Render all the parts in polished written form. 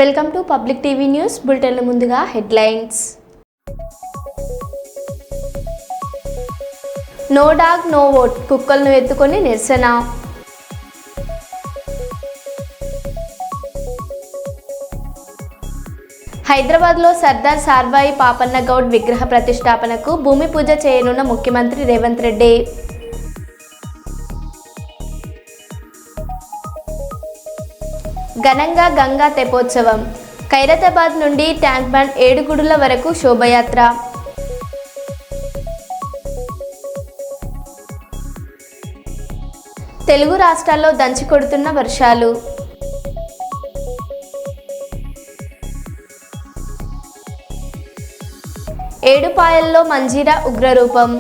Welcome to public TV news bulletin. ముందుగా headlines. No dog no vote, కుక్కలను ఎత్తుకొని నిరసన. హైదరాబాద్లో సర్దార్ సార్వాయి పాపన్న గౌడ్ విగ్రహ ప్రతిష్టాపనకు భూమి పూజ చేయనున్న ముఖ్యమంత్రి రేవంత్ రెడ్డి. ఘనంగా గంగా తెప్పోత్సవం. ఖైరతాబాద్ నుండి ట్యాంక్ బండ్ ఏడుగుడుల వరకు శోభయాత్ర. తెలుగు రాష్ట్రాల్లో దంచి కొడుతున్న వర్షాలు. ఏడుపాయల్లో మంజీరా ఉగ్రరూపం.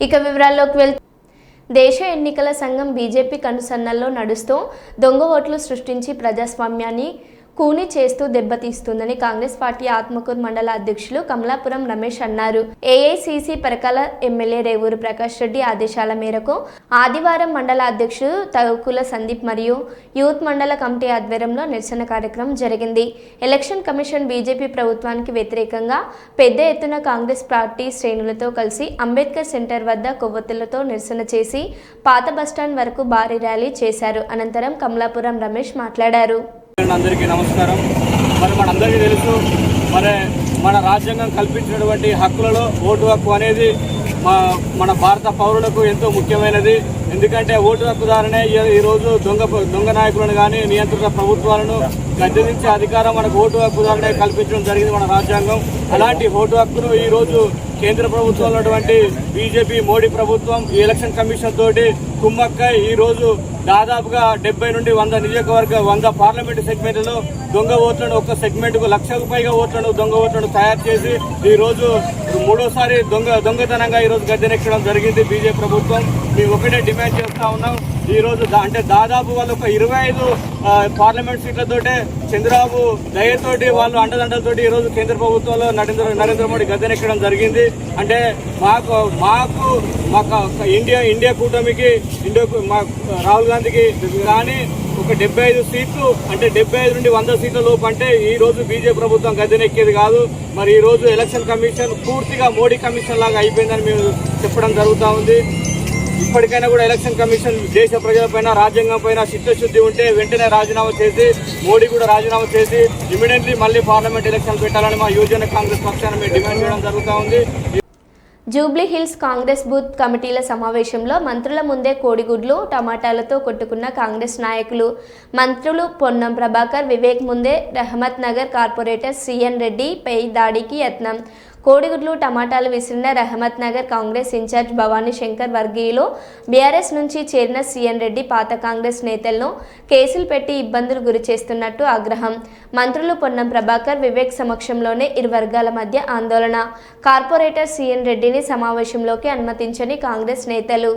ఇక వివరాల్లోకి వెళ్తే, దేశ ఎన్నికల సంఘం బీజేపీ కనుసన్నల్లో నడుస్తూ దొంగ ఓట్లు సృష్టించి ప్రజాస్వామ్యాన్ని కూని చేస్తూ దెబ్బతీస్తుందని కాంగ్రెస్ పార్టీ ఆత్మకూరు మండల అధ్యక్షులు కమలాపురం రమేష్ అన్నారు. ఏఐసిసి పరకాల ఎమ్మెల్యే రేవూరు ప్రకాష్ రెడ్డి ఆదేశాల మేరకు ఆదివారం మండల అధ్యక్షుడు తగుకుల సందీప్ మరియు యూత్ మండల కమిటీ ఆధ్వర్యంలో నిరసన కార్యక్రమం జరిగింది. ఎలక్షన్ కమిషన్ బీజేపీ ప్రభుత్వానికి వ్యతిరేకంగా పెద్ద ఎత్తున కాంగ్రెస్ పార్టీ శ్రేణులతో కలిసి అంబేద్కర్ సెంటర్ వద్ద కొవ్వొత్తులతో నిరసన చేసి పాత బస్టాండ్ వరకు భారీ ర్యాలీ చేశారు. అనంతరం కమలాపురం రమేష్ మాట్లాడారు. అందరికీ నమస్కారం. మనందరికీ తెలుసు, మన రాజ్యాంగం కల్పించినటువంటి హక్కులలో ఓటు హక్కు అనేది మన భారత పౌరులకు ఎంతో ముఖ్యమైనది. ఎందుకంటే ఓటు హక్కు ద్వారానే ఈరోజు దొంగ నాయకులను కానీ నియంత్రిత ప్రభుత్వాలను గద్దెదించే అధికారం మనకు ఓటు హక్కు ద్వారానే కల్పించడం జరిగింది మన రాజ్యాంగం. అలాంటి ఓటు హక్కును ఈరోజు కేంద్ర ప్రభుత్వంలో ఉన్నటువంటి బీజేపీ మోడీ ప్రభుత్వం ఈ ఎలక్షన్ కమిషన్ తోటి కుమ్మక్కై ఈరోజు దాదాపుగా 70 నుండి 100 నియోజకవర్గ 100 పార్లమెంటు సెగ్మెంట్లలో దొంగ ఓట్లను, ఒక్క సెగ్మెంట్కు 1,00,000కు పైగా దొంగ ఓట్లను తయారు చేసి ఈరోజు మూడోసారి దొంగతనంగా ఈరోజు గద్దెనెక్కడం జరిగింది బీజేపీ ప్రభుత్వం. మేము ఒకటే డిమాండ్ చేస్తా ఉన్నాం. ఈరోజు అంటే దాదాపు వాళ్ళు ఒక 25 పార్లమెంట్ సీట్లతోటే చంద్రబాబు దయతోటి వాళ్ళు అండదండలతోటి ఈరోజు కేంద్ర ప్రభుత్వంలో నరేంద్ర మోడీ గద్దెనెక్కడం జరిగింది. అంటే మాకు ఇండియా కూటమికి రాహుల్ గాంధీకి కానీ ఒక 75 సీట్లు, అంటే 75 నుండి 100 సీట్ల లోపు అంటే ఈ రోజు బీజేపీ ప్రభుత్వం గద్దెనెక్కేది కాదు. మరి ఈ రోజు ఎలక్షన్ కమిషన్ పూర్తిగా మోడీ కమిషన్ లాగా అయిపోయిందని మేము చెప్పడం జరుగుతూ ఉంది. ఇప్పటికైనా కూడా ఎలక్షన్ కమిషన్ దేశ ప్రజలపైన, రాజ్యాంగం పైన చిత్తశుద్ధి ఉంటే వెంటనే రాజీనామా చేసి, మోడీ కూడా రాజీనామా చేసి ఇమీడియట్లీ మళ్ళీ పార్లమెంట్ ఎలక్షన్ పెట్టాలని మా యువజన కాంగ్రెస్ పక్షాన మేము డిమాండ్ చేయడం జరుగుతూ ఉంది. జూబ్లీ హిల్స్ కాంగ్రెస్ బూత్ కమిటీల సమావేశంలో మంత్రుల ముందే కోడిగుడ్లు టమాటాలతో కొట్టుకున్న కాంగ్రెస్ నాయకులు. మంత్రులు పొన్నం ప్రభాకర్, వివేక్ ముందే రహమత్ నగర్ కార్పొరేటర్ సిఎన్ రెడ్డి పై దాడికి యత్నం. కోడిగుడ్లు టమాటాలు విసిరిన రహమత్ నగర్ కాంగ్రెస్ ఇన్ఛార్జ్ భవానీ శంకర్ వర్గీయులు. బీఆర్ఎస్ నుంచి చేరిన సిఎన్ రెడ్డి పాత కాంగ్రెస్ నేతలను కేసులు పెట్టి ఇబ్బందులు గురి చేస్తున్నట్టు ఆగ్రహం. మంత్రులు పొన్నం ప్రభాకర్, వివేక్ సమక్షంలోనే ఇరు వర్గాల మధ్య ఆందోళన. కార్పొరేటర్ సిఎన్ రెడ్డిని సమావేశంలోకి అనుమతించని కాంగ్రెస్ నేతలు.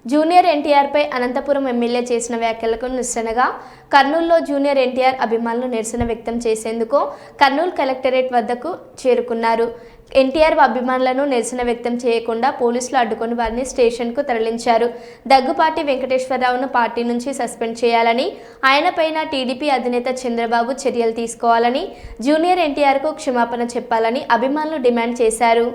జూనియర్ ఎన్టీఆర్పై అనంతపురం ఎమ్మెల్యే చేసిన వ్యాఖ్యలకు నిరసనగా కర్నూలులో జూనియర్ ఎన్టీఆర్ అభిమానులు నిరసన వ్యక్తం చేసేందుకు కర్నూలు కలెక్టరేట్ వద్దకు చేరుకున్నారు. ఎన్టీఆర్ అభిమానులను నిరసన వ్యక్తం చేయకుండా పోలీసులు అడ్డుకొని వారిని స్టేషన్కు తరలించారు. దగ్గుపాటి వెంకటేశ్వరరావును పార్టీ నుంచి సస్పెండ్ చేయాలని, ఆయనపైన టీడీపీ అధినేత చంద్రబాబు చర్యలు తీసుకోవాలని, జూనియర్ ఎన్టీఆర్కు క్షమాపణ చెప్పాలని అభిమానులు డిమాండ్ చేశారు.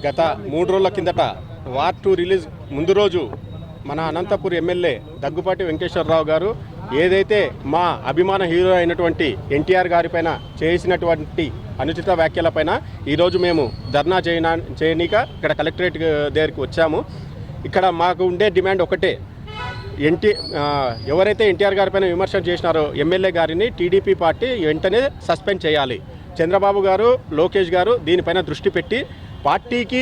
గత 3 రోజుల కిందట వార్ 2 రిలీజ్ ముందు రోజు మన అనంతపురం ఎమ్మెల్యే దగ్గుపాటి వెంకటేశ్వరరావు గారు ఏదైతే మా అభిమాన హీరో అయినటువంటి ఎన్టీఆర్ గారిపైన చేసినటువంటి అనుచిత వ్యాఖ్యలపైన ఈరోజు మేము ధర్నా చేయనీక ఇక్కడ కలెక్టరేట్ దగ్గరికి వచ్చాము. ఇక్కడ మాకు ఉండే డిమాండ్ ఒకటే, ఎవరైతే ఎన్టీఆర్ గారిపైన విమర్శలు చేసినారో ఎమ్మెల్యే గారిని టీడీపీ పార్టీ వెంటనే సస్పెండ్ చేయాలి. చంద్రబాబు గారు, లోకేష్ గారు దీనిపైన దృష్టి పెట్టి పార్టీకి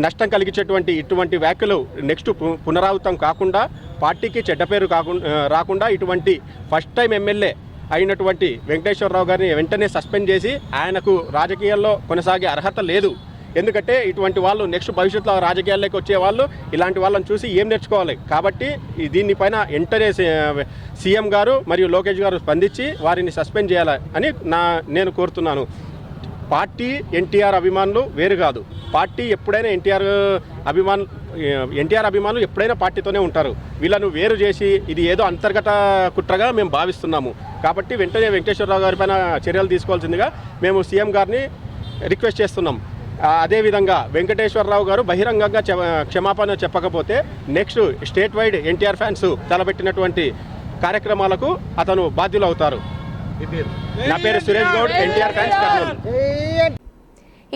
నష్టం కలిగించేటువంటి ఇటువంటి వ్యాఖ్యలు నెక్స్ట్ పునరావృతం కాకుండా, పార్టీకి చెడ్డ పేరు రాకుండా ఇటువంటి ఫస్ట్ టైం ఎమ్మెల్యే అయినటువంటి వెంకటేశ్వరరావు గారిని వెంటనే సస్పెండ్ చేసి ఆయనకు రాజకీయాల్లో కొనసాగే అర్హత లేదు. ఎందుకంటే ఇటువంటి వాళ్ళు నెక్స్ట్ భవిష్యత్తులో రాజకీయాల్లోకి వచ్చే వాళ్ళు ఇలాంటి వాళ్ళని చూసి ఏం నేర్చుకోవాలి. కాబట్టి దీనిపైన వెంటనే సీఎం గారు మరియు లోకేష్ గారు స్పందించి వారిని సస్పెండ్ చేయాలని నేను కోరుతున్నాను. పార్టీ ఎన్టీఆర్ అభిమానులు వేరు కాదు. పార్టీ ఎప్పుడైనా ఎన్టీఆర్ అభిమానులు ఎప్పుడైనా పార్టీతోనే ఉంటారు. వీళ్ళను వేరు చేసి ఇది ఏదో అంతర్గత కుట్రగా మేము భావిస్తున్నాము. కాబట్టి వెంటనే వెంకటేశ్వరరావు గారి పైన చర్యలు తీసుకోవాల్సిందిగా మేము సీఎం గారిని రిక్వెస్ట్ చేస్తున్నాం. అదేవిధంగా వెంకటేశ్వరరావు గారు బహిరంగంగా క్షమాపణ చెప్పకపోతే next state wide NTR fans తలపెట్టినటువంటి కార్యక్రమాలకు అతను బాధ్యులు అవుతారు. నా పేరు సురేష్ గౌడ్, ఎన్టీఆర్ ఫ్యాన్స్ కర్నూలు.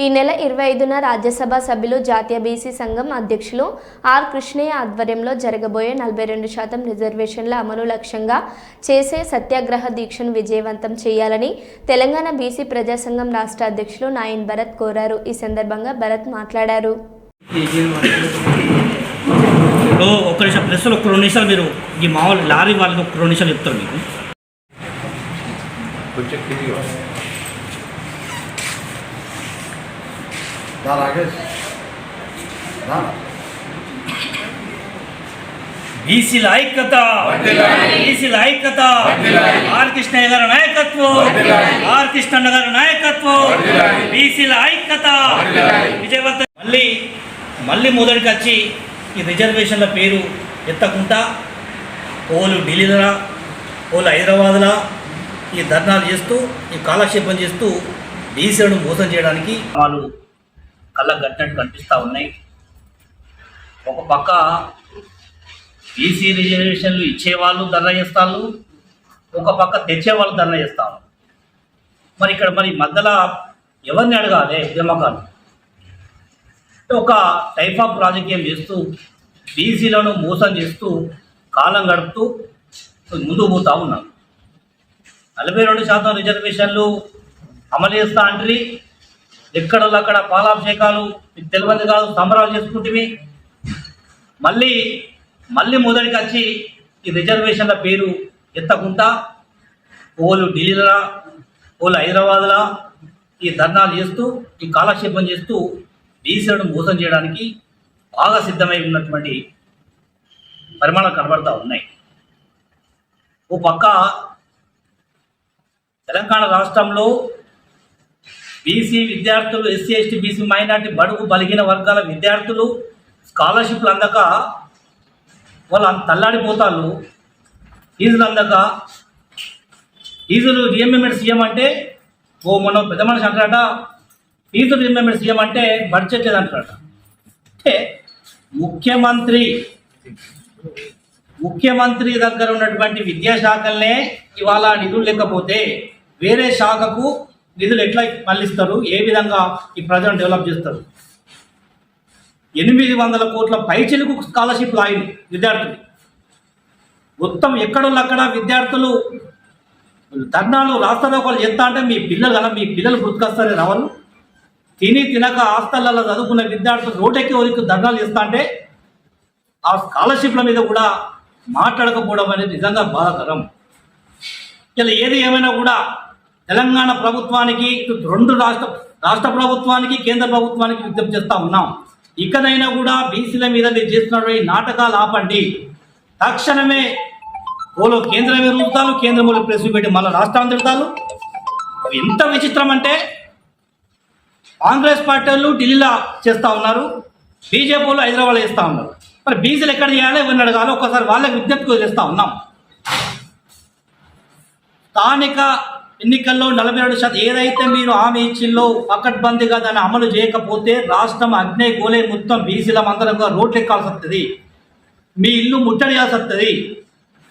ఈ నెల 25న రాజ్యసభ సభ్యులు జాతీయ బీసీ సంఘం అధ్యక్షులు ఆర్ కృష్ణయ్య ఆధ్వర్యంలో జరగబోయే 42% రిజర్వేషన్ల అమలు లక్ష్యంగా చేసే సత్యాగ్రహ దీక్షను విజయవంతం చేయాలని తెలంగాణ బీసీ ప్రజా సంఘం రాష్ట్ర అధ్యక్షులు నాయన్ భరత్ కోరారు. ఈ సందర్భంగా భరత్ మాట్లాడారు. ఒక్క నిమిషం ప్రెస్లో ఒక్క 2 నిమిషాలు మీరు ఈ మామూలు లారీ వాళ్ళకి ఒక్క 2 నిమిషాలు చెప్తారు. మీకు బీసీల ఐక్యత, బీసీల ఐక్యత, ఆర్ కృష్ణయ్య గారి నాయకత్వం, ఆర్ కృష్ణన్న గారి నాయకత్వం, బీసీల ఐక్యత విజయవంతం. మళ్ళీ మొదటికి వచ్చి ఈ రిజర్వేషన్ల పేరు ఎత్తకుండా ఓలు ఢిల్లీలో, ఓలు హైదరాబాద్లో ఈ ధర్నాలు చేస్తూ, ఈ కాలక్షేపం చేస్తూ బీసీలను మోసం చేయడానికి వాళ్ళు కళ్ళ కట్టినట్టు కనిపిస్తూ ఉన్నాయి. ఒక పక్క బీసీ రిజర్వేషన్లు ఇచ్చేవాళ్ళు ధర్నా చేస్తారు, ఒక పక్క తెచ్చేవాళ్ళు ధర్నా చేస్తారు. మరి ఇక్కడ మధ్యలో ఎవరిని అడగాలి? ఉద్యమకాలు ఒక టైప్ ఆఫ్ రాజకీయం చేస్తూ బీసీలను మోసం చేస్తూ కాలం గడుపుతూ ముందుకు పోతూ ఉన్నారు. 42% రిజర్వేషన్లు అమలు చేస్తా అంటారు, ఎక్కడో అక్కడ పాలాభిషేకాలు తెలియదు కాదు, సంబరాలు చేసుకుంటే మళ్ళీ మొదటికి వచ్చి ఈ రిజర్వేషన్ల పేరు ఎత్తకుండా ఓలు ఢిల్లీలో, ఓలు హైదరాబాద్లో ఈ ధర్నాలు చేస్తూ, ఈ కాలక్షేపం చేస్తూ బీసీలను మోసం చేయడానికి బాగా సిద్ధమై ఉన్నటువంటి పరిమాణాలు కనబడతా ఉన్నాయి. ఓ పక్క తెలంగాణ రాష్ట్రంలో బీసీ విద్యార్థులు, ఎస్సీ ఎస్టీ బీసీ మైనార్టీ బడుగు బలిగిన వర్గాల విద్యార్థులు స్కాలర్షిప్లు అందక వాళ్ళు తల్లాడిపోతారు. ఫీజులు అందక ఫీజులు రీఎంబర్స్మెంట్ సీఎం అంటే మొన్న పెద్ద మనిషి అంటారట, ఫీజులు రీఎంబర్స్మెంట్ సీఎం అంటే బడ్జెట్ లేదంటారట. అంటే ముఖ్యమంత్రి దగ్గర ఉన్నటువంటి విద్యాశాఖలనే ఇవాళ నిధులు లేకపోతే వేరే శాఖకు నిధులు ఎట్లా మళ్ళిస్తారు? ఏ విధంగా ఈ ప్రజలను డెవలప్ చేస్తారు? 800 కోట్ల పైచిలకు స్కాలర్షిప్లు ఆయన విద్యార్థులు మొత్తం ఎక్కడోళ్ళక్కడ విద్యార్థులు ధర్నాలు రాస్తారోకాలు చేస్తా అంటే మీ పిల్లలు గుర్తుకొస్తారే రావాలి. తినక హాస్టళ్లలో చదువుకున్న విద్యార్థులు రోడ్డెక్కి వరకు ధర్నాలు చేస్తా అంటే ఆ స్కాలర్షిప్ల మీద కూడా మాట్లాడకపోవడం అనేది నిజంగా బాధాకరం. ఇలా ఏది ఏమైనా కూడా తెలంగాణ ప్రభుత్వానికి, రెండు రాష్ట్ర ప్రభుత్వానికి, కేంద్ర ప్రభుత్వానికి విజ్ఞప్తి చేస్తూ ఉన్నాం. ఇకనైనా కూడా బీసీల మీద మీరు చేస్తున్న ఈ నాటకాలు ఆపండి. తక్షణమే ఓలో కేంద్రం ఎదుగుతారు, కేంద్రంలో ప్రెస్ పెట్టి మళ్ళీ రాష్ట్రాన్ని తిడతారు. ఎంత విచిత్రం అంటే కాంగ్రెస్ పార్టీ వాళ్ళు ఢిల్లీలో చేస్తూ ఉన్నారు, బీజేపీ వాళ్ళు హైదరాబాద్లో చేస్తూ ఉన్నారు. మరి బీసీలు ఎక్కడ చేయాలో ఎవరిని అడగాలో ఒక్కసారి వాళ్ళకి విజ్ఞప్తి చేస్తూ ఉన్నాం. స్థానిక ఎన్నికల్లో 42% ఏదైతే మీరు హామీ ఇచ్చిల్లో పకడ్బందీగా దాన్ని అమలు చేయకపోతే రాష్ట్రం అగ్నేయ గోలే మొత్తం బీసీల మందరంగా రోడ్లు ఎక్కాల్సి వస్తుంది, మీ ఇల్లు ముట్టడియాల్సి వస్తుంది.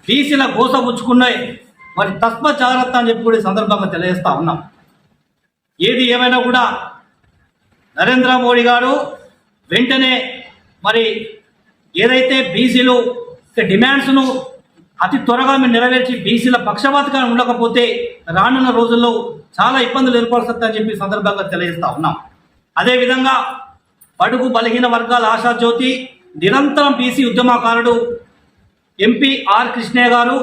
బీసీల గోస పుచ్చుకున్నాయి, మరి తస్మ జాగ్రత్త అని చెప్పి కూడా సందర్భంగా తెలియజేస్తూ ఉన్నాం. ఏది ఏమైనా కూడా నరేంద్ర మోడీ గారు వెంటనే మరి ఏదైతే బీసీలు డిమాండ్స్ను అతి త్వరగా మీరు నెరవేర్చి బీసీల పక్షపాతిగా ఉండకపోతే రానున్న రోజుల్లో చాలా ఇబ్బందులు ఏర్పడుతుందని చెప్పి సందర్భంగా తెలియజేస్తూ ఉన్నాం. అదేవిధంగా బడుగు బలహీన వర్గాల ఆశాజ్యోతి, నిరంతరం బీసీ ఉద్యమకారుడు ఎంపీ ఆర్ కృష్ణయ్య గారు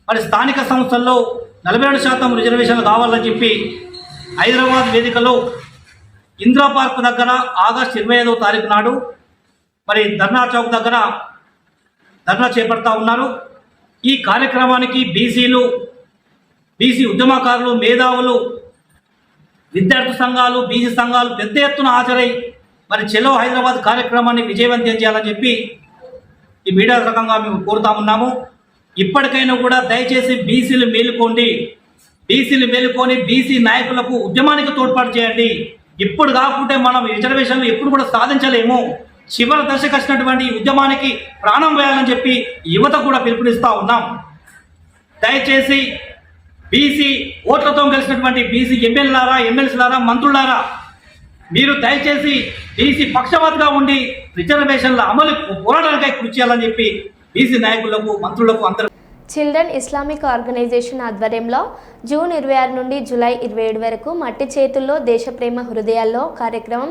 మరి స్థానిక సంస్థల్లో 42% రిజర్వేషన్లు కావాలని చెప్పి హైదరాబాద్ వేదికలో ఇందిరా పార్క్ దగ్గర ఆగస్టు 25వ తారీఖు నాడు మరి ధర్నా చౌక్ దగ్గర ధర్నా చేపడతా ఉన్నారు. ఈ కార్యక్రమానికి బీసీ ఉద్యమకారులు, మేధావులు, విద్యార్థి సంఘాలు, బీసీ సంఘాలు పెద్ద ఎత్తున హాజరై మరి చెలో హైదరాబాద్ కార్యక్రమాన్ని విజయవంతం చేయాలని చెప్పి ఈ మీడియా రకంగా మేము కోరుతా ఉన్నాము. ఇప్పటికైనా కూడా దయచేసి బీసీలు మేలుకొని బీసీ నాయకులకు ఉద్యమానికి తోడ్పాటు చేయండి. ఇప్పుడు కాకుంటే మనం రిజర్వేషన్లు ఎప్పుడు కూడా సాధించలేము. చివరి దశకు వచ్చినటువంటి ఉద్యమానికి ప్రాణం వేయాలని చెప్పి యువత కూడా పిలుపునిస్తూ ఉన్నాం. దయచేసి బీసీ ఓట్లతో గెలిచినటువంటి బీసీ ఎమ్మెల్యేలారా, మంత్రులారా, మీరు దయచేసి బీసీ పక్షపాతిగా ఉండి రిజర్వేషన్ల అమలు పోరాటానికై కృషి చేయాలని చెప్పి బీసీ నాయకులకు, మంత్రులకు అందరూ చిల్డ్రన్ ఇస్లామిక్ ఆర్గనైజేషన్ ఆధ్వర్యంలో జూన్ 26 నుండి జూలై 27 వరకు మట్టి చేతుల్లో దేశప్రేమ హృదయాల్లో కార్యక్రమం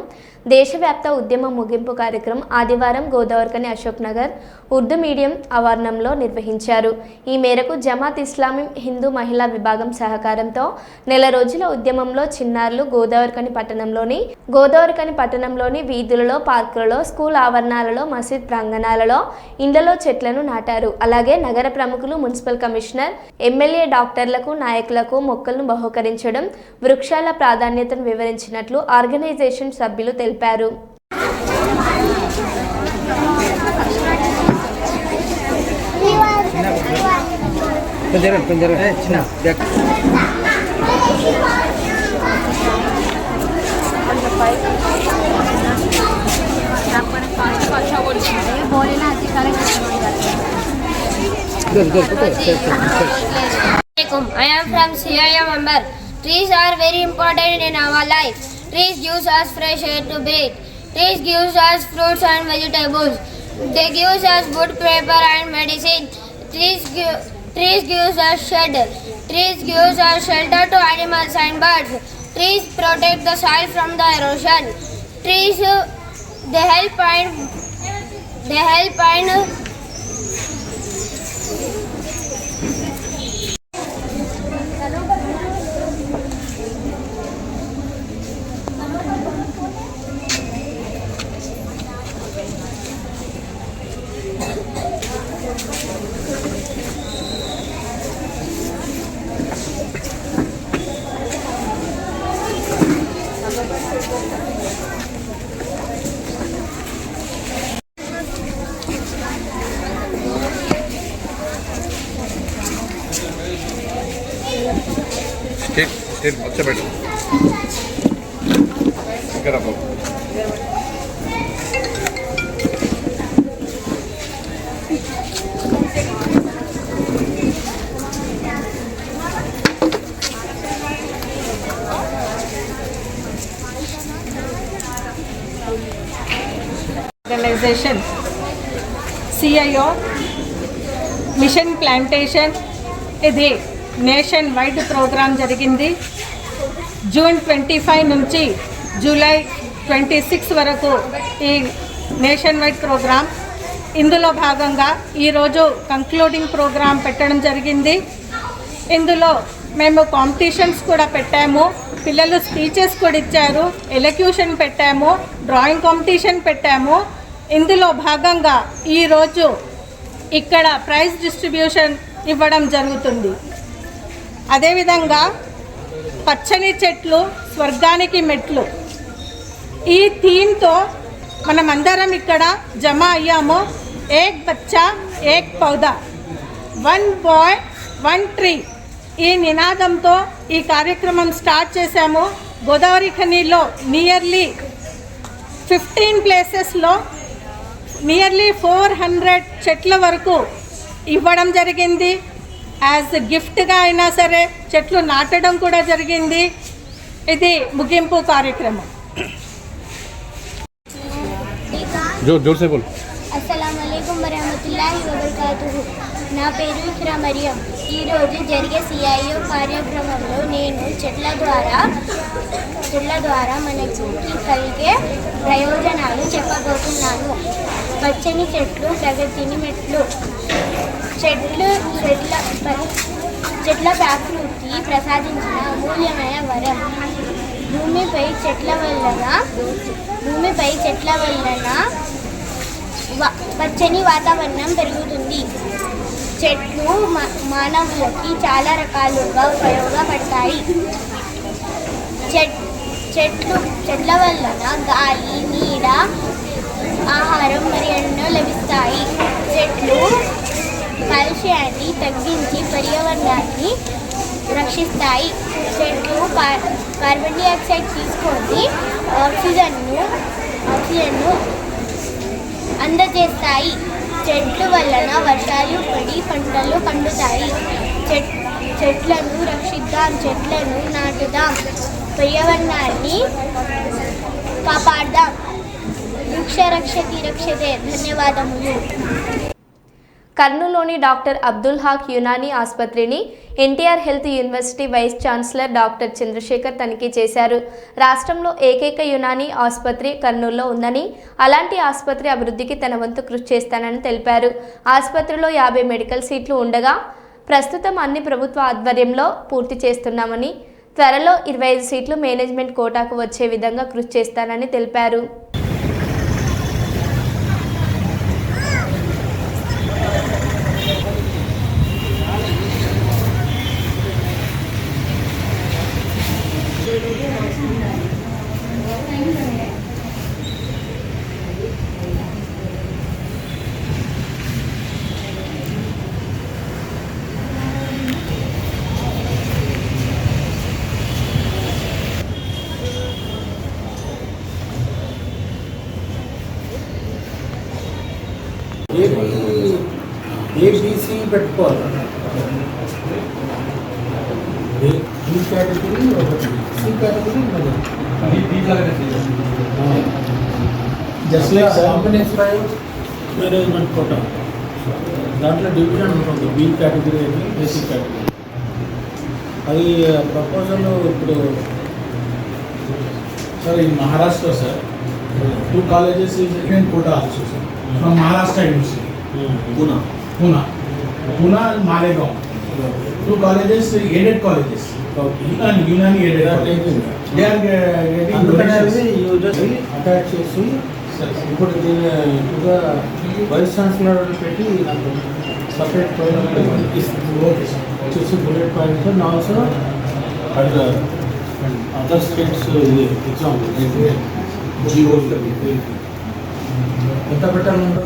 దేశవ్యాప్త ఉద్యమ ముగింపు కార్యక్రమం ఆదివారం గోదావరికని అశోక్ నగర్ ఉర్దూ మీడియం ఆవరణంలో నిర్వహించారు. ఈ మేరకు జమాత్ ఇస్లామీ హిందూ మహిళా విభాగం సహకారంతో నెల రోజుల ఉద్యమంలో చిన్నారులు గోదావరికని పట్టణంలోని వీధులలో, పార్కులలో, స్కూల్ ఆవరణాలలో, మసీద్ ప్రాంగణాలలో, ఇండ్లలో చెట్లను నాటారు. అలాగే నగర ప్రముఖులు, మున్సిపల్ కమిషనర్, ఎమ్మెల్యే, డాక్టర్లకు, నాయకులకు మొక్కలను బహుకరించడం, వృక్షాల ప్రాధాన్యతను వివరించినట్లు ఆర్గనైజేషన్ సభ్యులు తెలిపారు. I am from CIM member. Trees are very important in our life. Trees gives us fresh air to breathe. Trees gives us fruits and vegetables. They gives us wood, paper and medicine. Trees gives us shade. Trees gives us shelter to animals and birds. Trees protect the soil from the erosion. Trees they help and अच्छा बैठो organisation CIO machine plantation ఇది nation wide programme జరిగింది. June 25 నుంచి July 26 వరకు ఈ nation wide programme. ఇందులో భాగంగా ఈరోజు కంక్లూడింగ్ ప్రోగ్రాం పెట్టడం జరిగింది. ఇందులో మేము కాంపిటీషన్స్ కూడా పెట్టాము, పిల్లలు స్పీచెస్ కూడా ఇచ్చారు, ఎలక్యూషన్ పెట్టాము, డ్రాయింగ్ కాంపిటీషన్ పెట్టాము. ఇందులో భాగంగా ఈరోజు ఇక్కడ ప్రైజ్ డిస్ట్రిబ్యూషన్ ఇవ్వడం జరుగుతుంది. అదేవిధంగా పచ్చని చెట్లు స్వర్గానికి మెట్లు ఈ థీమ్తో మనమందరం ఇక్కడ జమ అయ్యాము. ఏక్ బచ్చా ఏక్ పౌదా, 1 బాయ్ 1 ట్రీ ఈ నినాదంతో ఈ కార్యక్రమం స్టార్ట్ చేశాము. గోదావరి ఖనీలో నియర్లీ 15 ప్లేసెస్లో నియర్లీ 400 చెట్ల వరకు ఇవ్వడం జరిగింది. యాజ్ గిఫ్ట్గా అయినా సరే చెట్లు నాటడం కూడా జరిగింది. ఇది ముగింపు కార్యక్రమం. అస్సలాముఅలైకుం వరహమతుల్లాహి వబరకాతుహు. నా పేరు ఇఖ్రా మరియం. ఈరోజు జరిగే CIO కార్యక్రమంలో నేను చెట్ల ద్వారా మనకు కలిగే ప్రయోజనాలు చెప్పబోతున్నాను. పచ్చని చెట్లు ప్రగతిని మెట్లు. చెట్ల ప్రకృతి ప్రసాదించిన అమూల్యమైన వరం. భూమిపై చెట్ల వలన పచ్చని వాతావరణం పెరుగుతుంది. చెట్లు మానవులకి చాలా రకాలుగా ఉపయోగపడతాయి. చెట్ల వలన గాలి, నీడ, ఆహారం మరి ఎన్నో లభిస్తాయి. చెట్లు కాలుష్యాన్ని తగ్గించి పర్యావరణాన్ని రక్షిస్తాయి. చెట్లు కార్బన్ డైఆక్సైడ్ తీసుకొని ఆక్సిజన్ను అందజేస్తాయి. చెట్లు వలన వర్షాలు పడి పంటలు పండుతాయి. చెట్లను రక్షిద్దాం, చెట్లను నాటుదాం, పర్యావరణాన్ని కాపాడదాం. వృక్ష రక్షతి రక్షతే. ధన్యవాదములు. కర్నూలులోని డాక్టర్ అబ్దుల్ హాక్ యునానీ ఆసుపత్రిని NTR health university vice chancellor doctor Chandrasekhar తనిఖీ చేశారు. రాష్ట్రంలో ఏకైక యునానీ ఆసుపత్రి కర్నూలులో ఉందని, అలాంటి ఆసుపత్రి అభివృద్ధికి తన వంతు కృషి చేస్తానని తెలిపారు. ఆసుపత్రిలో 50 మెడికల్ సీట్లు ఉండగా ప్రస్తుతం అన్ని ప్రభుత్వ ఆధ్వర్యంలో పూర్తి చేస్తున్నామని, త్వరలో 25 సీట్లు మేనేజ్మెంట్ కోటాకు వచ్చే విధంగా కృషి చేస్తానని తెలిపారు. ఏబీసీ పెట్టుకోవాలి. బి కేటగిరీ ఒకటి, C category just combination management quota దాంట్లో డివిజన్ ఉంటుంది. బి కేటగిరీ అని, ఏసీ కేటగిరీ. అది ప్రపోజల్ ఇప్పుడు సార్ ఈ Maharashtra sir 2 colleges is in quota also sir from Maharashtra University. Pune and Malegaon. 2 colleges, aided colleges. Okay. And Unani aided colleges. They are getting donations. You just attach chesi. ఇప్పుడు దీన్ని ఇంకా vice chancellor పెట్టి separate వచ్చేసి bullet points and also other states exam GO ఎంత పెట్టాలంటే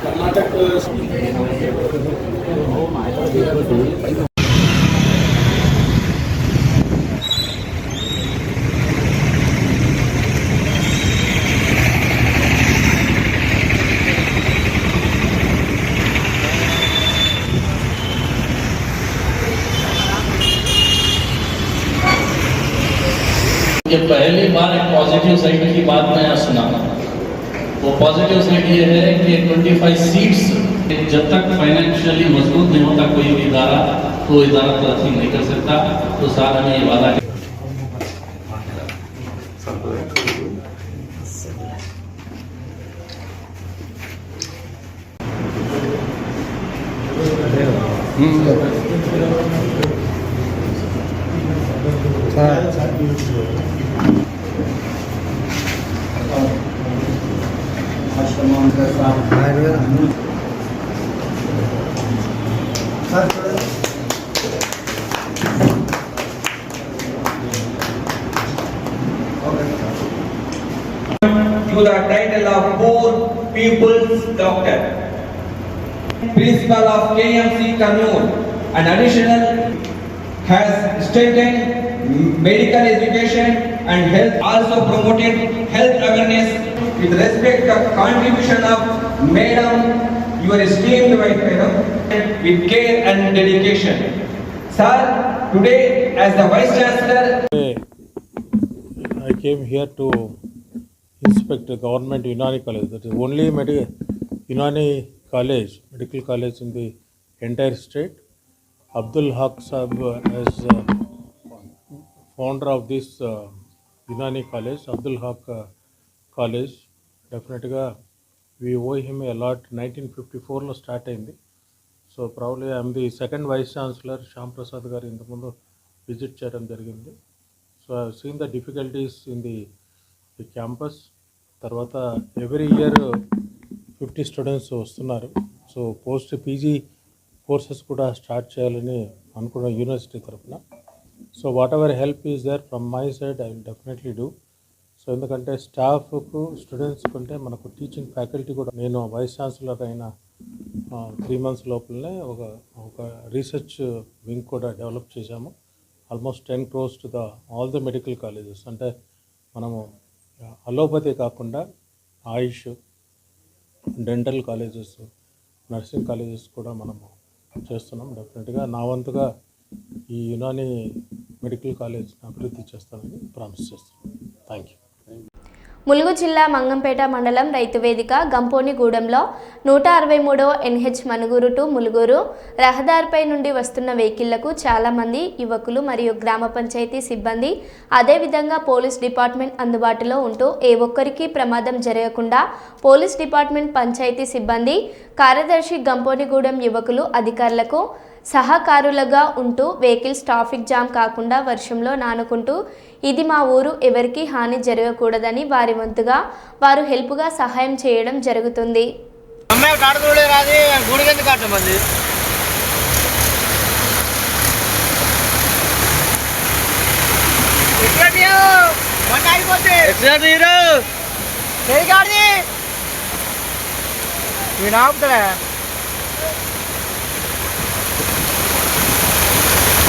కర్ణాటక कि पहली बार एक पॉजिटिव साइड की बात मैं यहाँ सुना। वो पॉजिटिव साइड ये है कि 25 सीट्स जब तक फाइनेंशियली मजबूत नहीं होता कोई भी इदारा, तो इदारा तरक्की नहीं कर सकता। तो साथ हमें ये वादा to the title of Poor People's Doctor, Principal of KMC Kannur, an additional has strengthened medical education and health, also promoted health awareness with respect to contribution of Madam, your esteemed wife, Madam, with care and dedication. Sir, today as the Vice Chancellor, I came here to inspect the government Unani College. That is only Unani College, medical college in the entire state. Abdul Haq Sahab as founder of this Unani College, Abdul Haq College. Definitely we owe him a lot. 1954 lo start అయింది. So probably I am the second vice chancellor. Shyam Prasad garu ఇంత ముందు visit చేయడం జరిగింది. So I have seen the difficulties in the campus. తర్వాత every year 50 students వస్తున్నారు. So post PG courses కూడా start చేయాలని అనుకున్న యూనివర్సిటీ తరఫున. So whatever help is there from my side I will definitely do. So ఎందుకంటే స్టాఫ్కు students కంటే మనకు టీచింగ్ ఫ్యాకల్టీ కూడా, నేను వైస్ ఛాన్సలర్ అయిన 3 months లోపలనే ఒక రీసెర్చ్ వింగ్ కూడా డెవలప్ చేశాము. Almost 10 crores to all the medical colleges. అంటే మనము అలోపతి కాకుండా ఆయుష్, డెంటల్ కాలేజెస్, నర్సింగ్ కాలేజెస్ కూడా మనము చేస్తున్నాం. డెఫినెట్గా నా వంతుగా ఈ యునాని మెడికల్ కాలేజ్ని అభివృద్ధి చేస్తానని ప్రామిస్ చేస్తున్నాను. Thank you. ములుగు జిల్లా మంగంపేట మండలం రైతు వేదిక గంపోనిగూడెంలో 163వ NH మనుగురు టు ములుగురు రహదారిపై నుండి వస్తున్న వెహికళ్లకు చాలామంది యువకులు మరియు గ్రామ పంచాయతీ సిబ్బంది అదేవిధంగా పోలీస్ డిపార్ట్మెంట్ అందుబాటులో ఉంటూ ఏ ఒక్కరికి ప్రమాదం జరగకుండా పోలీస్ డిపార్ట్మెంట్ పంచాయతీ సిబ్బంది కార్యదర్శి గంపోనిగూడెం యువకులు అధికారులకు సహకారులుగా ఉంటూ వెహికల్స్ ట్రాఫిక్ జామ్ కాకుండా వర్షంలో నానుకుంటూ ఇది మా ఊరు ఎవరికి హాని జరగకూడదని వారి వంతుగా వారు హెల్ప్గా సహాయం చేయడం జరుగుతుంది.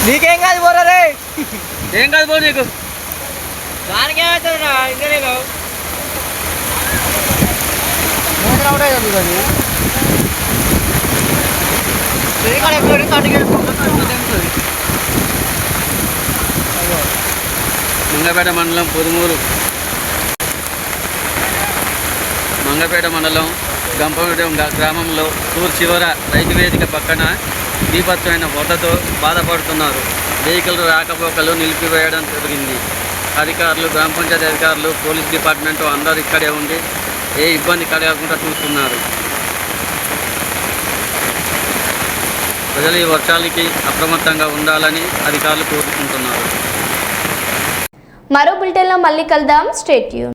నీకేం కాదు పోరా రే, ఏం కాదు పో నీకు, దానికి ఏమవుతుంది రా ఇంకా నేను మంగపేట మండలం పొదుమూరు మంగపేట మండలం గంపగూడెం గ్రామంలో ఊరు చివర రైతు వేదిక పక్కన బీభత్సమైన వరదతో బాధపడుతున్నారు. వెహికల్ రాకపోకలు నిలిపివేయడం జరిగింది. అధికారులు, గ్రామ పంచాయతీ అధికారులు, పోలీస్ డిపార్ట్మెంటు అందరూ ఇక్కడే ఉండి ఏ ఇబ్బంది కలగకుండా చూస్తున్నారు. ప్రజలు ఈ వర్షాలకి అప్రమత్తంగా ఉండాలని అధికారులు కోరుకుంటున్నారు. మరో బులెటిన్లో మళ్ళీ కలుద్దాం. Stay tune.